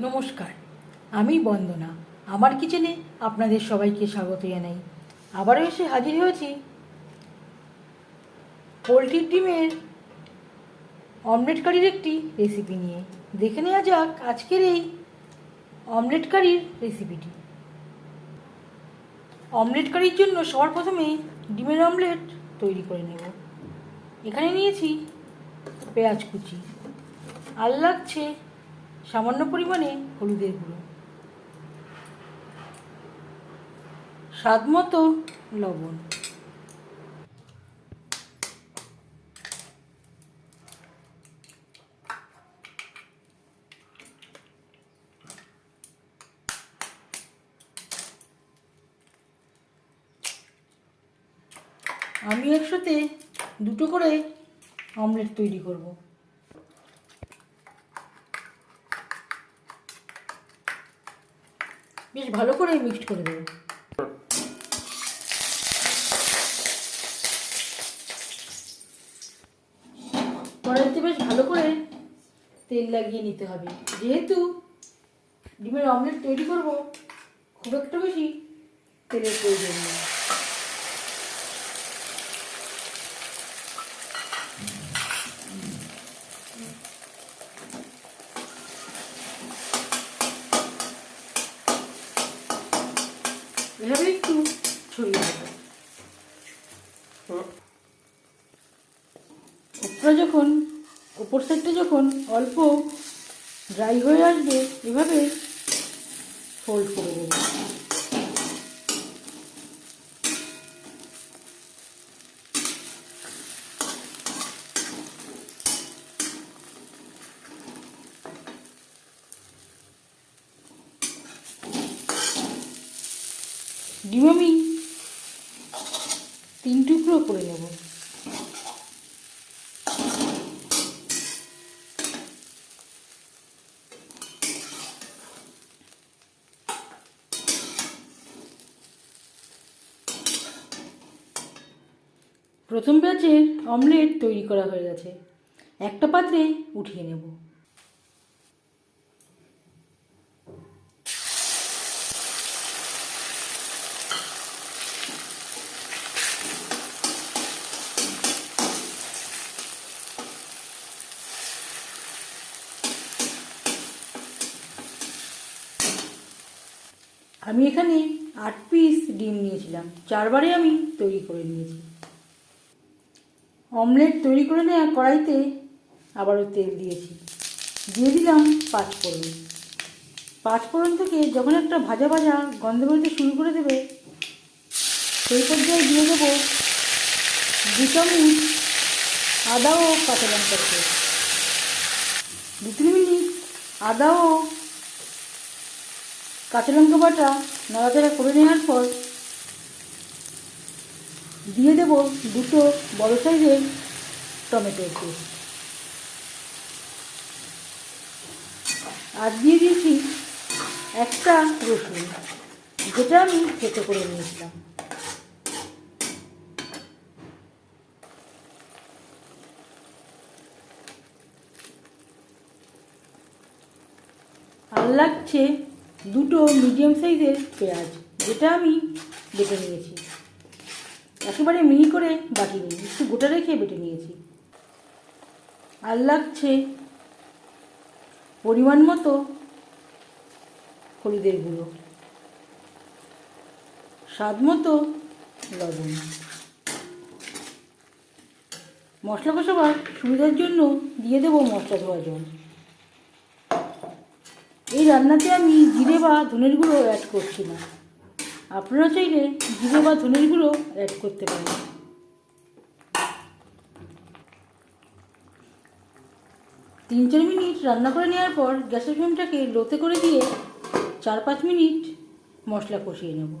নমস্কার, আমি বন্দনা। আমার কিচেনে আপনাদের সবাইকে স্বাগত জানাই। আবারও এসে হাজির হয়েছি পোলট্রির ডিমের অমলেট কারির একটি রেসিপি নিয়ে। দেখে নেওয়া যাক আজকের এই অমলেট কারির রেসিপিটি। অমলেট কারির জন্য সবার প্রথমে ডিমের অমলেট তৈরি করে নেব। এখানে নিয়েছি পেঁয়াজ কুচি, আর লাগছে সামান্য পরিমাণে হলুদের গুঁড়ো, স্বাদ মতো লবণ। আমি একসাথে দুটো করে অমলেট তৈরি করব। বেশ ভালো করে মিক্সড করে দেবো। কড়াইতে বেশ ভালো করে তেল লাগিয়ে নিতে হবে। যেহেতু ডিমের অমলেট তৈরি করব, খুব একটা বেশি তেলের প্রয়োজন নেই। এভাবে একটু ছড়িয়ে দেবো। উপর সাইডটা যখন অল্প ড্রাই হয়ে আসবে, এভাবে ফোল্ড করে দেবো। ডিম আমি 3 টুকরো করে নেব। প্রথম ব্যাচের অমলেট তৈরি করা হয়ে গেছে। একটা পাত্রে উঠিয়ে নেব। আমি এখানে 8 পিস ডিম নিয়েছিলাম, 4 বারে আমি তৈরি করে নিয়েছি। অমলেট তৈরি করে নেওয়া কড়াইতে আবারও তেল দিয়েছি, দিয়ে দিলাম 5 ফোড়ন। 5 ফোড়ন থেকে যখন একটা ভাজা ভাজা গন্ধ বেরোতে শুরু করে দেবে, সেই পর্যায়ে দিয়ে দেবো 2 চামচ আদা ও কাঁচা লঙ্কা পেস্ট। 2-3 মিনিট আদা ও কাঁচা লঙ্কা বাটা নাড়াচাড়া করে নেওয়ার পর দিয়ে দেবো 2 বড় সাইজের টমেটোর পেস্ট। আর দিয়ে দিয়েছি একটা রসুন, যেটা আমি থেতো করে নিয়েছিলাম। আর লাগছে 2 মিডিয়াম সাইজের পেঁয়াজ, যেটা আমি বেটে নিয়েছি। একেবারে মিহি করে বাটিনি, একটু গোটা রেখে বেটে নিয়েছি। আর লাগছে পরিমাণ মতো হলুদের গুঁড়ো, স্বাদ মতো লবণ। মশলা কষাবার সুবিধার জন্য দিয়ে দেবো মশলা ধোয়া জল। এই রান্নাতে আমি জিরে বা ধনের গুঁড়ো অ্যাড করছি না। আপনারা চাইলে জিরে বা ধনের গুঁড়ো অ্যাড করতে পারেন। তিন 4 মিনিট রান্না করে নেওয়ার পর গ্যাসের ফ্লেমটাকে লোতে করে দিয়ে 4-5 মিনিট মশলা কষিয়ে নেব।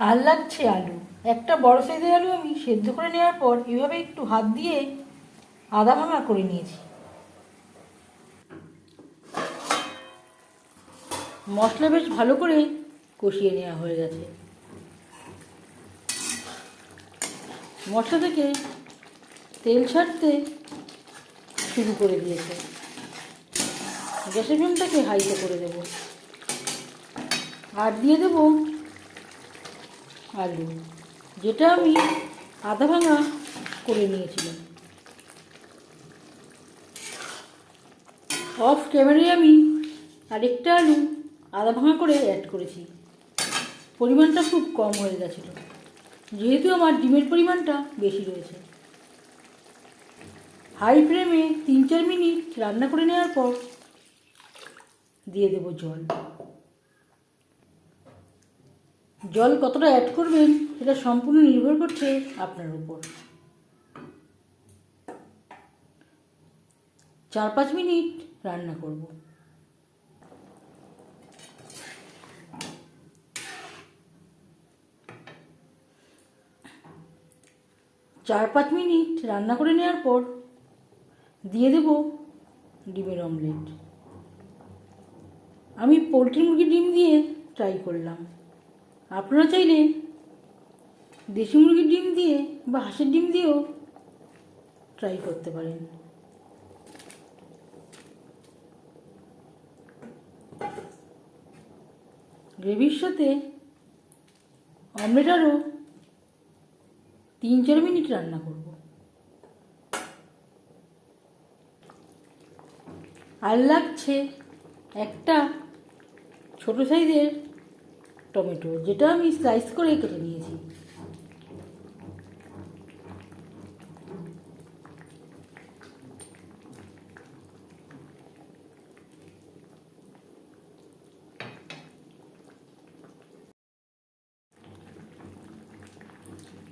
আর লাগছে আলু। একটা বড় সাইজের আলু আমি সেদ্ধ করে নেওয়ার পর এভাবে একটু হাত দিয়ে আধা ভাঙা করে নিয়েছি। মশলা বেশ ভালো করে কষিয়ে নেওয়া হয়ে গেছে। মশলা থেকে তেল ছাড়তে শুরু করে দিয়েছে। গ্যাসের ফ্লেমটাকে হাইতে করে দেব। আর দিয়ে দেব আলু, যেটা আমি আধা ভাঙা করে নিয়েছিলাম। অফ ক্যামেরায় আমি আরেকটা আলু আধা ভাঙা করে অ্যাড করেছি। পরিমাণটা খুব কম হয়ে গেছিলো, যেহেতু আমার ডিমের পরিমাণটা বেশি রয়েছে। হাই ফ্লেমে 3-4 মিনিট রান্না করে নেওয়ার পর দিয়ে দেব জল। জল কতটা অ্যাড করবেন সেটা সম্পূর্ণ নির্ভর করছে আপনার উপর। 4-5 মিনিট রান্না করব। চার পাঁচ মিনিট রান্না করে নেওয়ার পর দিয়ে দেব ডিমের অমলেট। আমি পোলট্রি মুরগির ডিম দিয়ে ট্রাই করলাম, আপনারা চাইলে দেশি মুরগির ডিম দিয়ে বা হাঁসের ডিম দিয়েও ট্রাই করতে পারেন। গ্রেভির সাথে অমলেট আরও 3-4 মিনিট রান্না করব। আর লাগছে একটা ছোট সাইজের টমেটো, যেটা আমি স্লাইস করে কেটে নিয়েছি।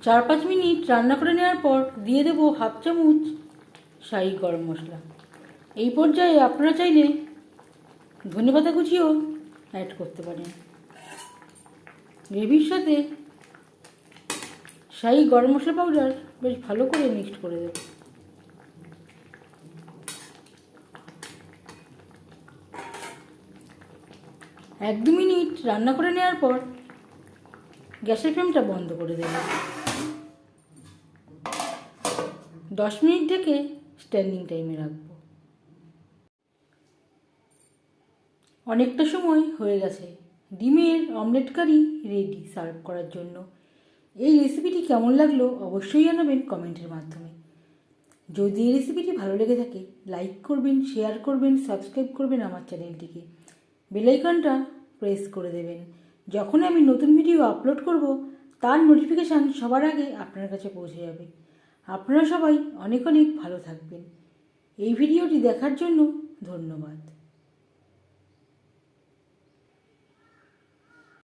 চার পাঁচ মিনিট রান্না করে নেওয়ার পর দিয়ে দেবো হাফ চামচ শাহি গরম মশলা। এই পর্যায়ে আপনারা চাইলে ধনেপাতা কুচিও অ্যাড করতে পারেন। গ্রেভির সাথে শাহি গরম মশলা পাউডার বেশ ভালো করে মিক্সড করে দেব। এক দু মিনিট রান্না করে নেওয়ার পর গ্যাসের ফ্লেমটা বন্ধ করে দেব। 10 মিনিট থেকে স্ট্যান্ডিং টাইমে রাখবো। অনেকটা সময় হয়ে গেছে, ডিমের অমলেট কারি রেডি সার্ভ করার জন্য। এই রেসিপিটি কেমন লাগলো অবশ্যই জানাবেন কমেন্টের মাধ্যমে। যদি এই রেসিপিটি ভালো লেগে থাকে লাইক করবেন, শেয়ার করবেন, সাবস্ক্রাইব করবেন আমার চ্যানেলটিকে। বেল আইকনটা প্রেস করে দেবেন। যখন আমি নতুন ভিডিও আপলোড করব তার নোটিফিকেশান সবার আগে আপনার কাছে পৌঁছে যাবে। আপনারা সবাই অনেক অনেক ভালো থাকবেন। এই ভিডিওটি দেখার জন্য ধন্যবাদ।